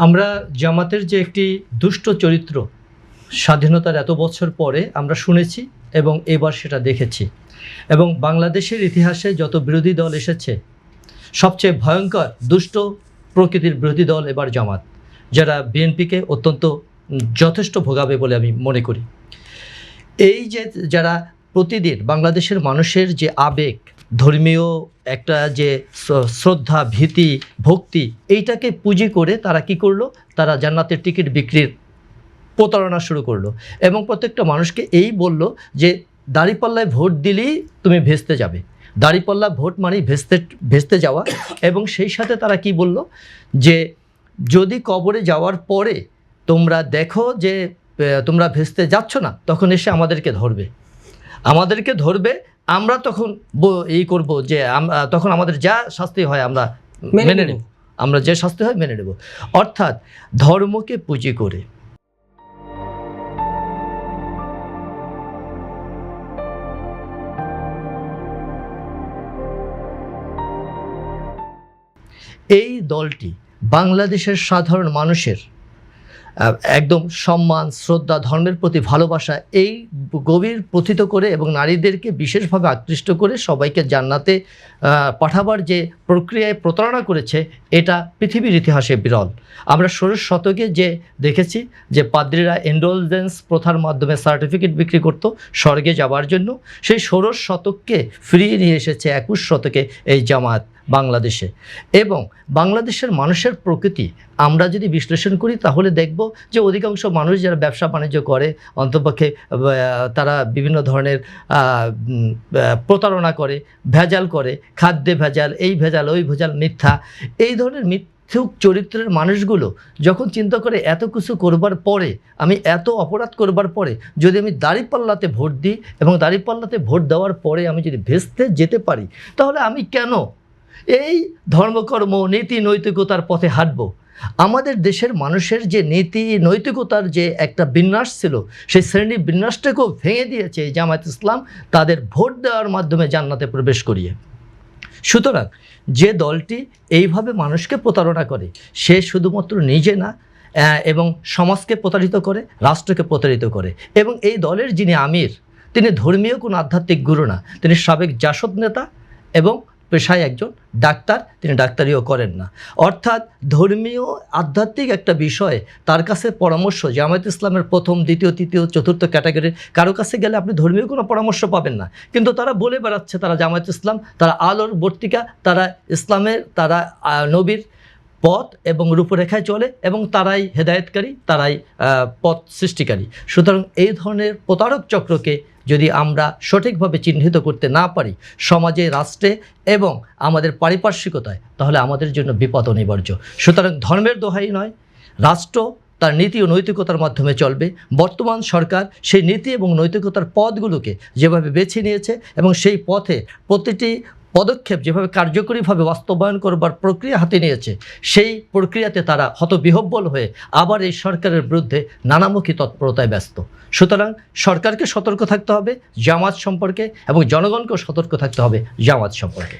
আমরা জামাতের যে একটি দুষ্ট চরিত্র স্বাধীনতার এত বছর পরে আমরা শুনেছি এবং এবার সেটা দেখেছি। এবং বাংলাদেশের ইতিহাসে যত বিরোধী দল এসেছে সবচেয়ে ভয়ঙ্কর দুষ্ট প্রকৃতির বিরোধী দল এবার জামাত, যারা বিএনপিকে অত্যন্ত যথেষ্ট ভোগাবে বলে আমি মনে করি। এই যে যারা প্রতিদিন বাংলাদেশের মানুষের যে আবেগ, ধর্মীয় একটা যে শ্রদ্ধা, ভীতি, ভক্তি, এইটাকে পুঁজি করে তারা কি করলো, তারা জান্নাতের টিকিট বিক্রির প্রতারণা শুরু করলো এবং প্রত্যেকটা মানুষকে এই বলল যে দাঁড়িপাল্লায় ভোট দিলেই তুমি ভেস্তে যাবে। দাঁড়িপাল্লা ভোট মানেই ভেস্তে যাওয়া। এবং সেই সাথে তারা কি বলল যে যদি কবরে যাওয়ার পরে তোমরা দেখো যে তোমরা ভেস্তে যাচ্ছ না, তখন এসে আমাদেরকে ধরবে, আমরা তখন এই করব যে তখন আমাদের যা শাস্তি হয় আমরা মেনে নেব, আমরা যে শাস্তি হয় মেনে নেব। অর্থাৎ ধর্মকে পুঁজি করে এই দলটি বাংলাদেশের সাধারণ মানুষের একদম সম্মান, শ্রদ্ধা, ধর্মের প্রতি ভালোবাসা এই গভীর প্রথিত করে এবং নারীদেরকে বিশেষভাবে আকৃষ্ট করে সবাইকে জান্নাতে পাঠাবার যে প্রক্রিয়ায় প্রতারণা করেছে, এটা পৃথিবীর ইতিহাসে বিরল। আমরা ষোড়শ শতকে যে দেখেছি যে পাদ্রীরা ইন্ডালজেন্স প্রথার মাধ্যমে সার্টিফিকেট বিক্রি করত স্বর্গে যাওয়ার জন্য, সেই ষোড়শ শতককে ফিরিয়ে নিয়ে এসেছে 21 শতকে এই জামাত বাংলাদেশে। এবং বাংলাদেশের মানুষের প্রকৃতি আমরা যদি বিশ্লেষণ করি তাহলে দেখব যে অধিকাংশ মানুষ যারা ব্যবসা বাণিজ্য করে, অন্তপক্ষে তারা বিভিন্ন ধরনের প্রতারণা করে, ভেজাল করে, খাদ্যে ভেজাল, এই ভেজাল, ওই ভেজাল, মিথ্যা, এই ধরনের মিথ্যুক চরিত্রের মানুষগুলো যখন চিন্তা করে এত কিছু করবার পরে, আমি এত অপরাধ করবার পরে যদি আমি দাঁড়িপাল্লাতে ভোট দিই এবং দাঁড়িপাল্লাতে ভোট দেওয়ার পরে আমি যদি ভেস্তে যেতে পারি, তাহলে আমি কেন এই ধর্মকর্ম, নীতি, নৈতিকতার পথে হাঁটব? আমাদের দেশের মানুষের যে নীতি নৈতিকতার যে একটা বিন্যাস ছিল, সেই শ্রেণী বিন্যাসটাকেও ভেঙে দিয়েছে এই জামায়াত ইসলাম তাদের ভোট দেওয়ার মাধ্যমে জান্নাতে প্রবেশ করিয়ে। সুতরাং যে দলটি এইভাবে মানুষকে প্রতারণা করে, সে শুধুমাত্র নিজে না এবং সমাজকে প্রতারিত করে, রাষ্ট্রকে প্রতারিত করে। এবং এই দলের যিনি আমির, তিনি ধর্মীয় কোনো আধ্যাত্মিক গুরু না, তিনি সাবেক জাসদ নেতা এবং পেশায় একজন ডাক্তার, তিনি ডাক্তারিও করেন না। অর্থাৎ ধর্মীয় আধ্যাত্মিক একটা বিষয়ে তার কাছে পরামর্শ, জামায়াত ইসলামের প্রথম, দ্বিতীয়, তৃতীয়, চতুর্থ ক্যাটাগরির কারো কাছে গেলে আপনি ধর্মীয় কোনো পরামর্শ পাবেন না। কিন্তু তারা বলে বেড়াচ্ছে তারা জামায়াত ইসলাম, তারা আলোর বর্তিকা, তারা ইসলামের, তারা নবীর পথ এবং রূপরেখায় চলে এবং তারাই হেদায়েতকারী, তারাই পথ সৃষ্টিকারী। সুতরাং এই ধরনের প্রতারক চক্রকে যদি আমরা সঠিকভাবে চিহ্নিত করতে না পারি সমাজে, রাষ্ট্রে এবং আমাদের পারিপার্শ্বিকতায়, তাহলে আমাদের জন্য বিপদ অনিবার্য। সুতরাং ধর্মের দোহাই নয়, রাষ্ট্র তার নীতি ও নৈতিকতার মাধ্যমে চলবে। বর্তমান সরকার সেই নীতি এবং নৈতিকতার পথগুলোকে যেভাবে বেছে নিয়েছে এবং সেই পথে প্রতিটি পদক্ষেপ যেভাবে কার্যকরীভাবে বাস্তবায়ন করবার প্রক্রিয়া হাতে নিয়েছে, সেই প্রক্রিয়াতে তারা হতবিহ্বল হয়ে আবার এই সরকারের বিরুদ্ধে নানামুখী তৎপরতায় ব্যস্ত। সুতরাং সরকারকে সতর্ক থাকতে হবে জামাত সম্পর্কে এবং জনগণকেও সতর্ক থাকতে হবে জামাত সম্পর্কে।